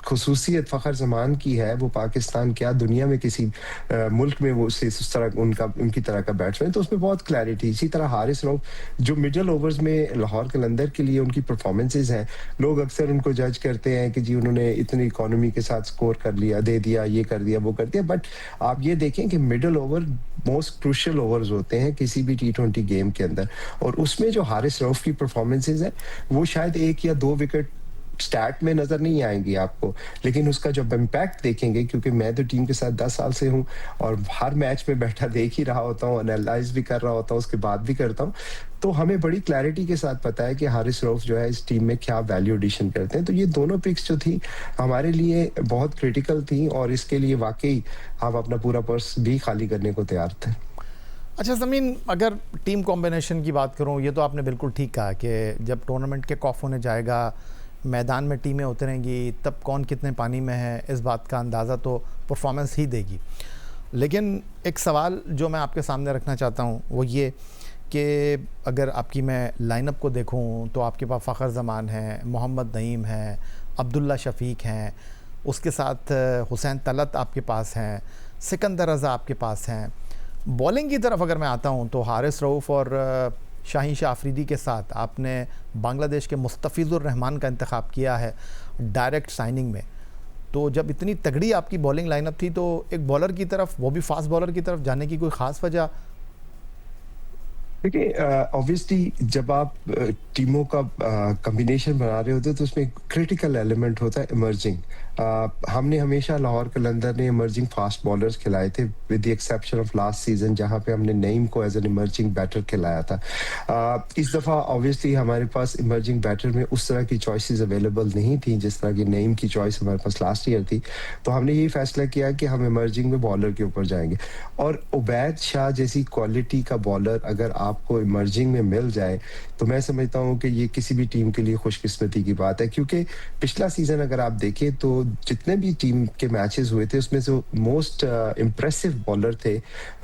E: खुसूसियत फ़खर ज़मान की है वो पाकिस्तान क्या दुनिया में किसी मुल्क में वो उस तरह उनकी तरह का बैट्समैन, तो उसमें बहुत क्लैरिटी। इसी तरह हारिस रऊफ जो मिडिल ओवर्स में लाहौर कलंदर के लिए उनकी परफॉर्मेंसेज हैं, लोग अक्सर उनको जज करते हैं कि जी उन्होंने इतनी इकोनॉमी के साथ स्कोर कर लिया, दे दिया, ये कर दिया, वो कर दिया, बट आप ये देखें कि middle over most crucial overs होते हैं किसी भी T20 गेम के अंदर, और उसमें जो हारिस रऊफ की परफॉर्मेंसेज है वो शायद 1 या 2 विकेट स्टैट में नजर नहीं आएंगी आपको, लेकिन उसका जब इम्पैक्ट देखेंगे, क्योंकि मैं तो टीम के साथ 10 साल से हूँ और हर मैच में बैठा देख ही रहा होता हूँ, एनालाइज भी कर रहा होता हूँ, उसके बाद भी करता हूँ, तो हमें बड़ी क्लैरिटी के साथ पता है कि हारिस रऊफ जो है इस टीम में क्या वैल्यू एडिशन करते हैं। तो ये दोनों पिक्स जो थी हमारे लिए बहुत क्रिटिकल थी और इसके लिए वाकई हम अपना पूरा पर्स भी खाली करने को तैयार थे।
A: अच्छा ज़मीन, अगर टीम कॉम्बिनेशन की बात करूं, ये तो आपने बिल्कुल ठीक कहा कि जब टूर्नामेंट के ऑफ होने जाएगा, मैदान में टीमें उतरेंगी, तब कौन कितने पानी में है इस बात का अंदाज़ा तो परफॉर्मेंस ही देगी। लेकिन एक सवाल जो मैं आपके सामने रखना चाहता हूं वो ये कि अगर आपकी मैं लाइनअप को देखूं तो आपके पास फ़खर ज़मान है, मोहम्मद नईम है, अब्दुल्ला शफीक हैं, उसके साथ हुसैन तलत आपके पास हैं, सिकंदर रज़ा आपके पास हैं। बॉलिंग की तरफ अगर मैं आता हूं तो हारिस रऊफ और शाहीन शाह अफरीदी के साथ आपने बांग्लादेश के मुस्तफ़िज़ुर रहमान का इंतखाब किया है डायरेक्ट साइनिंग में। तो जब इतनी तगड़ी आपकी बॉलिंग लाइनअप थी तो एक बॉलर की तरफ, वो भी फास्ट बॉलर की तरफ जाने की कोई ख़ास वजह?
E: देखिए, ऑब्वियसली जब आप टीमों का कॉम्बिनेशन बना रहे होते हैं तो उसमें क्रिटिकल एलिमेंट होता है इमर्जिंग। हमने हमेशा लाहौर कलंदर ने इमर्जिंग फास्ट बॉलर्स खिलाए थे, with the exception of last season जहां पे हमने नईम को एज एन इमर्जिंग बैटर खिलाया था। इस दफ़ा ऑब्वियसली हमारे पास इमर्जिंग बैटर में उस तरह की चॉइसेस अवेलेबल नहीं थी जिस तरह की नईम की चॉइस हमारे पास लास्ट ईयर थी। तो हमने ये फैसला किया कि हम इमर्जिंग में बॉलर के ऊपर जाएंगे, और उबैद शाह जैसी क्वालिटी का बॉलर अगर आपको इमर्जिंग में मिल जाए तो मैं समझता हूँ कि ये किसी भी टीम के लिए खुशकिस्मती की बात है। क्योंकि पिछला सीजन अगर आप देखें तो जितने भी टीम के मैचेस हुए थे उसमें जो मोस्ट इम्प्रेसिव बॉलर थे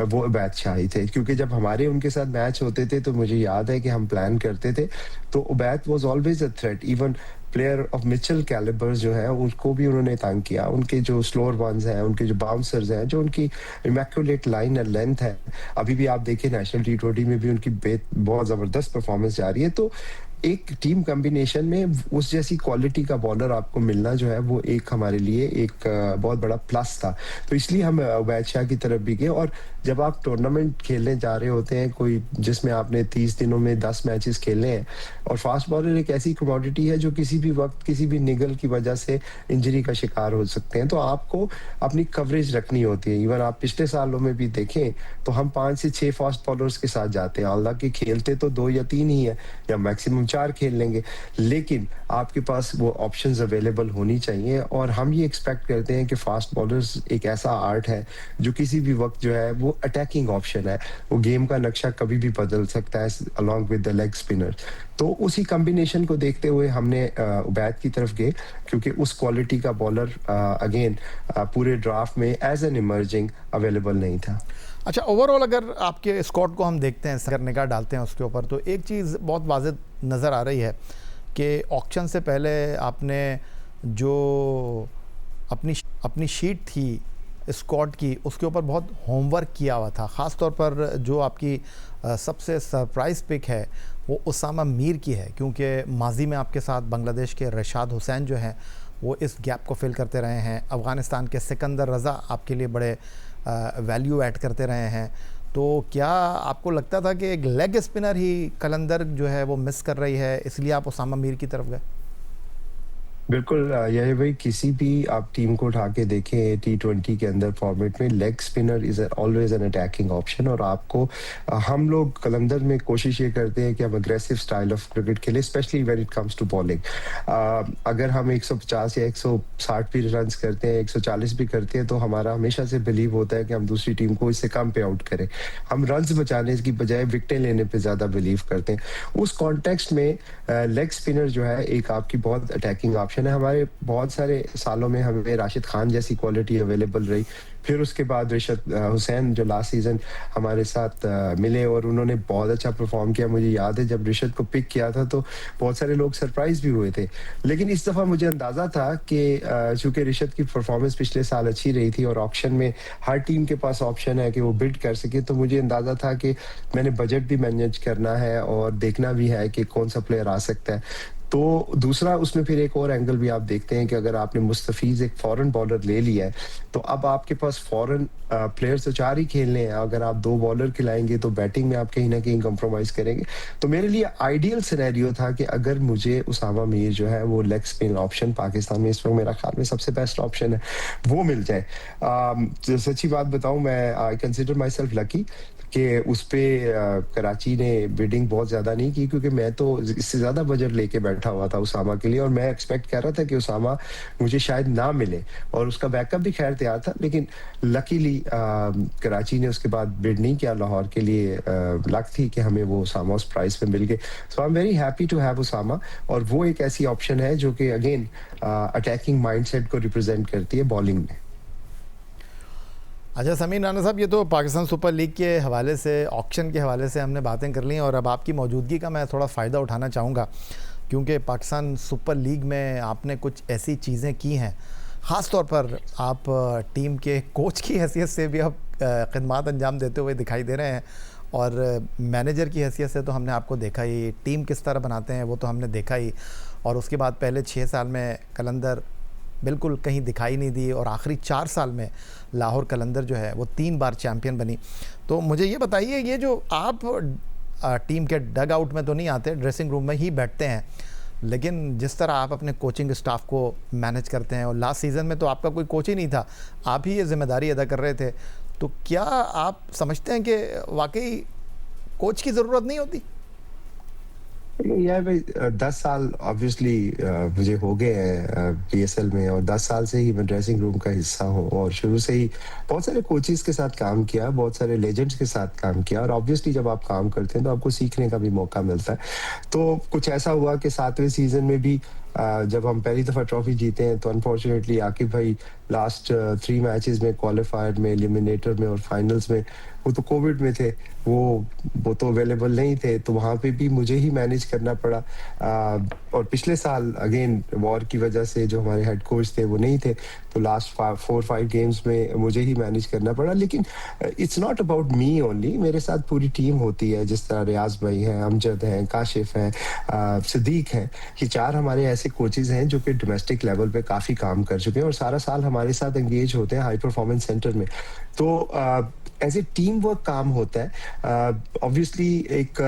E: वो उबैद शाह ही थे। क्योंकि जब हमारे उनके साथ मैच होते थे तो मुझे याद है कि हम प्लान करते थे तो Ubaid was always a threat. Even player of Mitchell calibres जो है उसको भी उन्होंने तंग किया। उनके जो स्लोअर वंस हैं, उनके जो बाउंसर्स हैं, जो उनकी इमैक्युलेट लाइन एंड लेंथ है, अभी भी आप देखिए नेशनल टी20 में भी उनकी बहुत जबरदस्त परफॉर्मेंस जा रही है। तो एक टीम कॉम्बिनेशन में उस जैसी क्वालिटी का बॉलर आपको मिलना जो है वो एक हमारे लिए एक बहुत बड़ा प्लस था। तो इसलिए हम उबैद शाह की तरफ भी गए। और जब आप टूर्नामेंट खेलने जा रहे होते हैं कोई जिसमें आपने 30 दिनों में 10 मैचेस खेलने हैं, और फास्ट बॉलर एक ऐसी कमोडिटी है जो किसी भी वक्त किसी भी निगल की वजह से इंजरी का शिकार हो सकते हैं, तो आपको अपनी कवरेज रखनी होती है। इवन आप पिछले सालों में भी देखें तो हम 5 से 6 फास्ट बॉलर्स के साथ जाते हैं, हालांकि खेलते तो 2 या 3 ही है या मैक्सिमम 4 खेल लेंगे, लेकिन आपके पास वो ऑप्शंस अवेलेबल होनी चाहिए। और हम ये एक्सपेक्ट करते हैं कि फास्ट बॉलर्स एक ऐसा आर्ट है जो किसी भी वक्त जो है वो अटैकिंग ऑप्शन है, वो गेम का नक्शा कभी भी बदल सकता है along with the leg spinner. तो उसी कॉम्बिनेशन को देखते हुए हमने उबैद की तरफ गए, क्योंकि उस क्वालिटी का बॉलर अगेन पूरे ड्राफ्ट में एज एन इमर्जिंग अवेलेबल नहीं था।
A: अच्छा, ओवरऑल अगर आपके स्क्वाड को हम देखते हैं, अगर निगाह डालते हैं उसके ऊपर, तो एक चीज़ बहुत वाज़ेह नज़र आ रही है कि ऑक्शन से पहले आपने जो अपनी शीट थी स्क्वाड की उसके ऊपर बहुत होमवर्क किया हुआ था। ख़ास तौर पर जो आपकी सबसे सरप्राइज़ पिक है वो उसामा मीर की है, क्योंकि माजी में आपके साथ बांग्लादेश के रशाद हुसैन जो हैं वो इस गैप को फिल करते रहे हैं। अफ़गानिस्तान के सिकंदर रज़ा आपके लिए बड़े वैल्यू ऐड करते रहे हैं। तो क्या आपको लगता था कि एक लेग स्पिनर ही कलंदर जो है वो मिस कर रही है, इसलिए आप उसामा मीर की तरफ गए?
E: बिल्कुल, यही भाई, किसी भी आप टीम को उठा के देखें T20 के अंदर फॉर्मेट में leg spinner is always an attacking option. और आपको हम लोग कलंदर में कोशिश ये करते हैं कि हम अग्रेसिव स्टाइल ऑफ क्रिकेट खेलें, specially when it comes to bowling. अगर हम 150 या 160 भी रन करते हैं, 140 भी करते हैं, तो हमारा हमेशा से बिलीव होता है कि हम दूसरी टीम को इससे कम पे आउट करें। हम रन बचाने की बजाय विकेटें लेने पर ज्यादा बिलीव करते हैं। उस कॉन्टेक्स्ट में लेग स्पिनर जो है एक आपकी बहुत अटैकिंग ऑप्शन है। हमारे बहुत सारे सालों में हमें राशिद खान जैसी क्वालिटी अवेलेबल रही, फिर उसके बाद रिशद हुसैन जो लास्ट सीजन हमारे साथ मिले और उन्होंने बहुत अच्छा परफॉर्म किया। मुझे याद है जब रिशद को पिक किया था तो बहुत सारे लोग सरप्राइज भी हुए थे, लेकिन इस दफा मुझे अंदाजा था कि चूंकि रिशद की परफॉर्मेंस पिछले साल अच्छी रही थी और ऑप्शन में हर टीम के पास ऑप्शन है कि वो बिड कर सके, तो मुझे अंदाजा था कि मैंने बजट भी मैनेज करना है और देखना भी है कि कौन सा प्लेयर आ सकता है। तो दूसरा उसमें फिर एक और एंगल भी आप देखते हैं कि अगर आपने मुस्तफीज एक फॉरेन बॉलर ले लिया है तो अब आपके पास फॉरेन प्लेयर्स तो 4 ही खेलने हैं, अगर आप 2 बॉलर खिलाएंगे तो बैटिंग में आप कहीं ना कहीं कंप्रोमाइज करेंगे। तो मेरे लिए आइडियल सिनेरियो था कि अगर मुझे उसामा मीर जो है वो लेग स्पिन ऑप्शन पाकिस्तान में इस वक्त मेरा ख्याल में सबसे बेस्ट ऑप्शन है वो मिल जाए। तो सच्ची बात बताऊं, मैं I consider my self lucky कि उस पे कराची ने बिडिंग बहुत ज्यादा नहीं की, क्योंकि मैं तो इससे ज्यादा बजट लेके बैठा हुआ था उसामा के लिए और मैं एक्सपेक्ट कर रहा था कि उसामा मुझे शायद ना मिले और उसका बैकअप भी खैर तैयार था, लेकिन लकीली कराची ने उसके बाद बिड नहीं किया लाहौर के लिए। लक थी कि हमें वो उसामा उस प्राइस पे मिल गए। So I am very happy to have Usama, और वो एक ऐसी ऑप्शन है जो कि अगेन अटैकिंग माइंडसेट को रिप्रेजेंट करती है बॉलिंग में।
A: अच्छा समीर राणा साहब, ये तो पाकिस्तान सुपर लीग के हवाले से, ऑक्शन के हवाले से हमने बातें कर ली, और अब आपकी मौजूदगी का मैं थोड़ा फ़ायदा उठाना चाहूँगा, क्योंकि पाकिस्तान सुपर लीग में आपने कुछ ऐसी चीज़ें की हैं, ख़ास तौर पर आप टीम के कोच की हैसियत से भी अब खिदमत अंजाम देते हुए दिखाई दे रहे हैं, और मैनेजर की हैसियत से तो हमने आपको देखा ही, टीम किस तरह बनाते हैं वो तो हमने देखा ही, और उसके बाद पहले 6 साल में कलंदर बिल्कुल कहीं दिखाई नहीं दी, और आखिरी 4 साल में लाहौर कलंदर जो है वो 3 बार चैम्पियन बनी। तो मुझे ये बताइए, ये जो आप टीम के डग आउट में तो नहीं आते, ड्रेसिंग रूम में ही बैठते हैं, लेकिन जिस तरह आप अपने कोचिंग स्टाफ को मैनेज करते हैं, और लास्ट सीज़न में तो आपका कोई कोच ही नहीं था, आप ही ये जिम्मेदारी अदा कर रहे थे, तो क्या आप समझते हैं कि वाकई कोच की ज़रूरत नहीं होती?
E: यार भाई 10 साल ऑब्वियसली मुझे हो गए हैं पीएसएल में, और 10 साल से ही मैं ड्रेसिंग रूम का हिस्सा हूँ, और शुरू से ही बहुत सारे कोचेस के साथ काम किया, बहुत सारे लेजेंड्स के साथ काम किया, और ऑब्वियसली जब आप काम करते हैं तो आपको सीखने का भी मौका मिलता है। तो कुछ ऐसा हुआ कि 7वें सीजन में भी जब हम पहली दफा ट्रॉफी जीते हैं तो अनफॉर्चुनेटली आकिब भाई लास्ट 3 मैचेस में, क्वालिफायर में, एलिमिनेटर में और फाइनल्स में, वो तो कोविड में थे, वो तो अवेलेबल नहीं थे, तो वहां पे भी मुझे ही मैनेज करना पड़ा। और पिछले साल अगेन वॉर की वजह से जो हमारे हेड कोच थे वो नहीं थे, तो लास्ट 4-5 गेम्स में मुझे ही मैनेज करना पड़ा। लेकिन it's not about me only, मेरे साथ पूरी टीम होती है, जिस तरह रियाज भाई हैं, अमजद हैं, काशिफ हैं, सिद्दीक हैं, ये 4 हमारे ऐसे कोचेज हैं जो कि डोमेस्टिक लेवल पे काफी काम कर चुके हैं और सारा साल हमारे साथ एंगेज होते हैं हाई परफॉर्मेंस सेंटर में। तो एज ए टीम वर्क काम होता है। ऑब्वियसली एक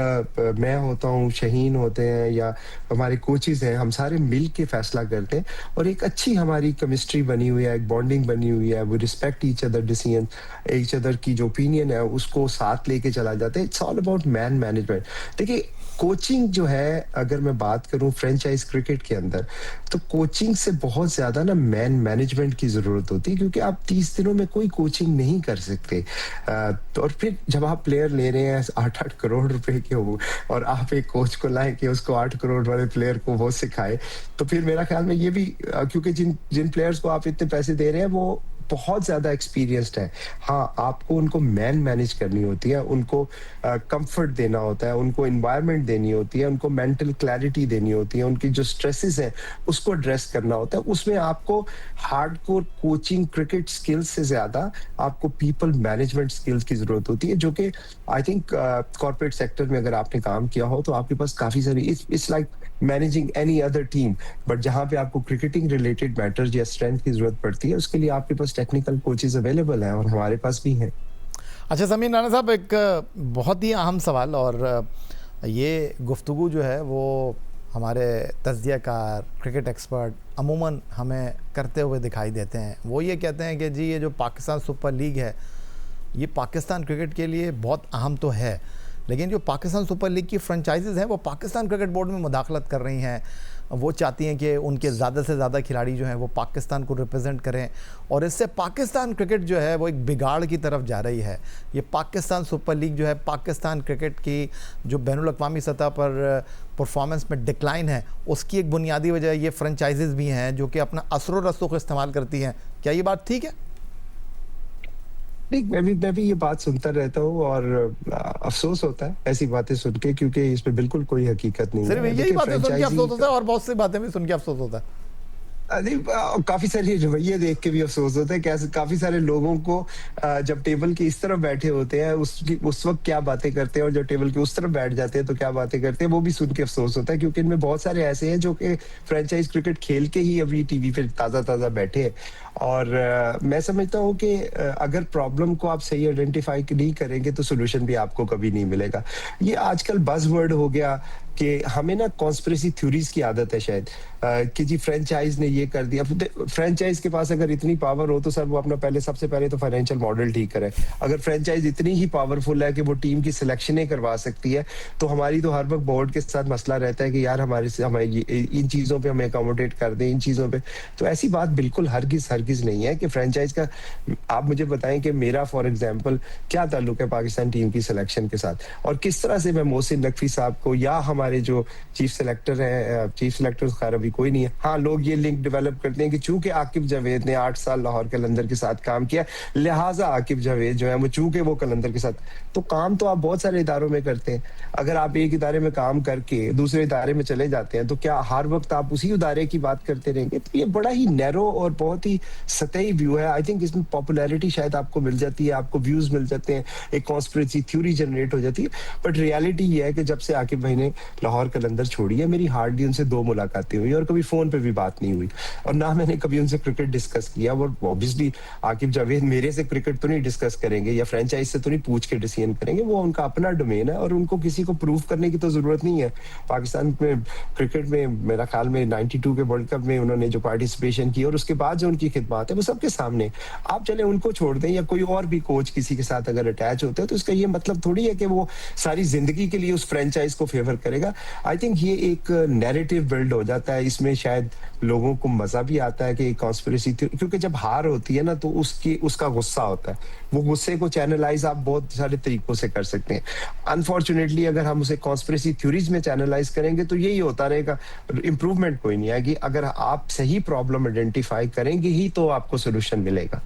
E: मैं होता हूँ, शहीन होते हैं, या हमारे कोचेज हैं, हम सारे मिल के फैसला करते हैं, और एक अच्छी हमारी केमिस्ट्री बनी हुई है, एक बॉन्डिंग बनी हुई है, वो respect each other decision, each other की जो ओपिनियन है उसको साथ लेके चला जाता है। It's all about man management. देखिए कोचिंग जो है, अगर मैं बात करूं फ्रेंचाइज क्रिकेट के अंदर, तो कोचिंग से बहुत ज्यादा ना मैन मैनेजमेंट की जरूरत होती है, क्योंकि आप 30 दिनों में कोई कोचिंग नहीं कर सकते। तो और फिर जब आप प्लेयर ले रहे हैं 8-8 करोड़ रुपए के हो, और आप एक कोच को लाए कि उसको 8 करोड़ वाले प्लेयर को वो सिखाए, तो फिर मेरा ख्याल में ये भी, क्योंकि जिन प्लेयर्स को आप इतने पैसे दे रहे हैं वो बहुत ज्यादा एक्सपीरियंस्ड है। हाँ, आपको उनको मैन मैनेज करनी होती है, उनको कंफर्ट देना होता है, उनको एनवायरनमेंट देनी होती है, उनको मेंटल क्लैरिटी देनी होती है, उनकी जो स्ट्रेसेस हैं उसको एड्रेस करना होता है। उसमें आपको हार्डकोर कोचिंग क्रिकेट स्किल्स से ज्यादा आपको पीपल मैनेजमेंट स्किल्स की जरूरत होती है, जो कि आई थिंक कॉर्पोरेट सेक्टर में अगर आपने काम किया हो तो आपके पास काफी सारी, it's like managing any other team, but जहां पे आपको क्रिकेटिंग रिलेटेड मैटर्स या स्ट्रेंथ की जरूरत पड़ती है, उसके लिए आपके पास टेक्निकल कोचेस अवेलेबल हैं, और हमारे पास भी हैं।
A: अच्छा समीर राणा साहब, एक बहुत ही अहम सवाल, और ये गुफ्तगू जो है वो हमारे तज्ज़ियाकार, क्रिकेट एक्सपर्ट अमूमन हमें करते हुए दिखाई देते हैं। वो ये कहते हैं कि जी ये जो पाकिस्तान सुपर लीग है, ये पाकिस्तान क्रिकेट के लिए बहुत अहम तो है, लेकिन जो पाकिस्तान सुपर लीग की फ्रेंचाइजीज़ हैं वो पाकिस्तान क्रिकेट बोर्ड में मुदाखलत कर रही हैं। वो चाहती हैं कि उनके ज़्यादा से ज़्यादा खिलाड़ी जो हैं वो पाकिस्तान को रिप्रेजेंट करें, और इससे पाकिस्तान क्रिकेट जो है वो एक बिगाड़ की तरफ जा रही है। ये पाकिस्तान सुपर लीग जो है, पाकिस्तान क्रिकेट की जो बैनुल अक़वामी सतह पर परफॉर्मेंस में डिक्लाइन है, उसकी एक बुनियादी वजह ये फ्रेंचाइजीज़ भी हैं जो कि अपना असर व रसूख इस्तेमाल करती हैं। क्या ये बात ठीक है?
E: नहीं, मैं भी ये बात सुनता रहता हूँ, और अफसोस होता है ऐसी बातें सुन के, क्योंकि इसमें बिल्कुल कोई हकीकत नहीं
A: सिर्फ
E: है।
A: यही बातें सुन के अफसोस होता है, और बहुत सी बातें भी सुन के अफसोस होता है।
E: नहीं काफी सारे रवैये देख के भी अफसोस होता है, कैसे काफी सारे लोगों को जब टेबल के इस तरफ बैठे होते हैं उस वक्त क्या बातें करते हैं, और जब टेबल के उस तरफ बैठ जाते हैं तो क्या बातें करते हैं, वो भी सुन के अफसोस होता है, क्योंकि इनमें बहुत सारे ऐसे हैं जो कि फ्रेंचाइज क्रिकेट खेल के ही अभी टीवी पे ताजा ताजा बैठे हैं। और मैं समझता हूँ कि अगर प्रॉब्लम को आप सही आइडेंटिफाई नहीं करेंगे तो सोल्यूशन भी आपको कभी नहीं मिलेगा। ये आजकल बज़वर्ड हो गया कि हमें ना कॉन्स्पिरेसी थ्योरीज की आदत है शायद, कि जी फ्रेंचाइज ने ये कर दिया। फ्रेंचाइज के पास अगर इतनी पावर हो तो सर वो अपना सबसे पहले तो फाइनेंशियल मॉडल ठीक करे। अगर फ्रेंचाइज इतनी ही पावरफुल है कि वो टीम की सिलेक्शनें करवा सकती है, तो हमारी तो हर वक्त बोर्ड के साथ मसला रहता है कि यार हमारी इन चीजों पे हमें अकोमोडेट कर दें, इन चीजों पे। तो ऐसी बात बिल्कुल हरगिज नहीं है कि फ्रेंचाइज का। आप मुझे बताएं कि मेरा फॉर एग्जाम्पल क्या ताल्लुक है पाकिस्तान टीम की सिलेक्शन के साथ, और किस तरह से मैं मोहसिन नकवी साहब को या हमारे जो चीफ सिलेक्टर खैर अभी कोई नहीं है, हाँ लोग ये लिंक डेवलप करते हैं कि चूंकि आकिब जावेद ने 8 साल लाहौर कलंदर के साथ काम किया, लिहाजा आकिब जावेद जो है वो चूंकि वो कलंदर के साथ। तो काम तो आप बहुत सारे इदारों में करते हैं। अगर आप एक इदारे में काम करके दूसरे इदारे में चले जाते हैं तो क्या हर वक्त आप उसी इदारे की बात करते रहेंगे? तो ये बड़ा ही नैरो और बहुत ही सतही व्यू है। आई थिंक इसमें पॉपुलैरिटी शायद आपको मिल जाती है, आपको व्यूज मिल जाते हैं, एक कॉन्स्पिरेसी थ्योरी जनरेट हो जाती है। बट रियलिटी ये है कि जब से आकिब भाई ने लाहौर कलंदर छोड़ी है, मेरी हार्डली उनसे 2 मुलाकातें हुई और कभी फोन पे भी बात नहीं हुई, और ना मैंने कभी उनसे क्रिकेट डिस्कस किया। वो ऑब्वियसली आकिब जावेद मेरे से क्रिकेट तो नहीं डिस्कस करेंगे या फ्रेंचाइज से तो नहीं पूछ के डिसीजन करेंगे, वो उनका अपना डोमेन है और उनको किसी को प्रूव करने की तो जरूरत नहीं है। पाकिस्तान में क्रिकेट में मेरा ख्याल में 92 के वर्ल्ड कप में उन्होंने जो पार्टिसिपेशन की और उसके बाद जो उनकी खिदमत है वो सबके सामने। आप चले उनको छोड़ दें या कोई और भी कोच किसी के साथ अगर अटैच होते हैं तो इसका ये मतलब थोड़ी है कि वो सारी जिंदगी के लिए उस फ्रेंचाइज को फेवर करेगा। आई थिंक ये एक नैरेटिव बिल्ड हो जाता है, इसमें शायद लोगों को मजा भी आता है कि कॉन्स्पिरेसी, क्योंकि जब हार होती है ना तो उसका गुस्सा होता है। वो गुस्से को चैनलाइज आप बहुत सारे तरीकों से कर सकते हैं। अनफॉर्चुनेटली अगर हम उसे कॉन्स्पिरेसी थ्योरीज में चैनलाइज करेंगे तो यही होता रहेगा, इंप्रूवमेंट कोई नहीं आएगी। अगर आप सही प्रॉब्लम आइडेंटिफाई करेंगे ही तो आपको सोल्यूशन मिलेगा।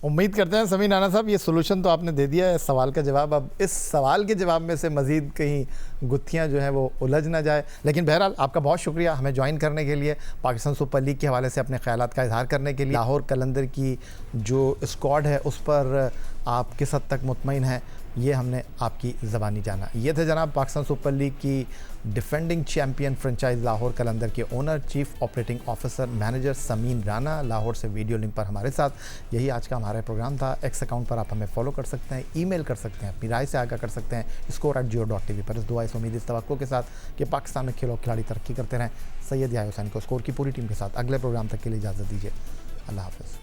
A: उम्मीद करते हैं समीर राणा साहब ये सोल्यूशन तो आपने दे दिया है, सवाल का जवाब। अब इस सवाल के जवाब में से मज़ीद कहीं गुत्थियां जो हैं वो उलझ ना जाए। लेकिन बहरहाल आपका बहुत शुक्रिया हमें ज्वाइन करने के लिए, पाकिस्तान सुपर लीग के हवाले से अपने ख्यालात का इजहार करने के लिए। लाहौर कलंदर की जो स्क्वाड है उस पर आप किस हद तक मुतमईन हैं, ये हमने आपकी ज़बानी जाना। ये थे जनाब पाकिस्तान सुपर लीग की डिफेंडिंग चैम्पियन फ्रेंचाइज लाहौर कलंदर के owner, chief operating officer, manager Sameer Rana, Lahore से वीडियो लिंक पर हमारे साथ। यही आज का हमारा प्रोग्राम था। एक्स अकाउंट पर आप हमें फॉलो कर सकते हैं, ईमेल कर सकते हैं, अपनी राय से आगाह कर सकते हैं score@geo.tv पर। इस दुआ इस उम्मीद इस तवक्को के साथ कि पाकिस्तान में खेलो खिलाड़ी तरक्की करते रहें। सैयद याह्या हुसैन को स्कोर की पूरी टीम के साथ अगले प्रोग्राम तक के लिए इजाज़त दीजिए। अल्लाह हाफ़िज़।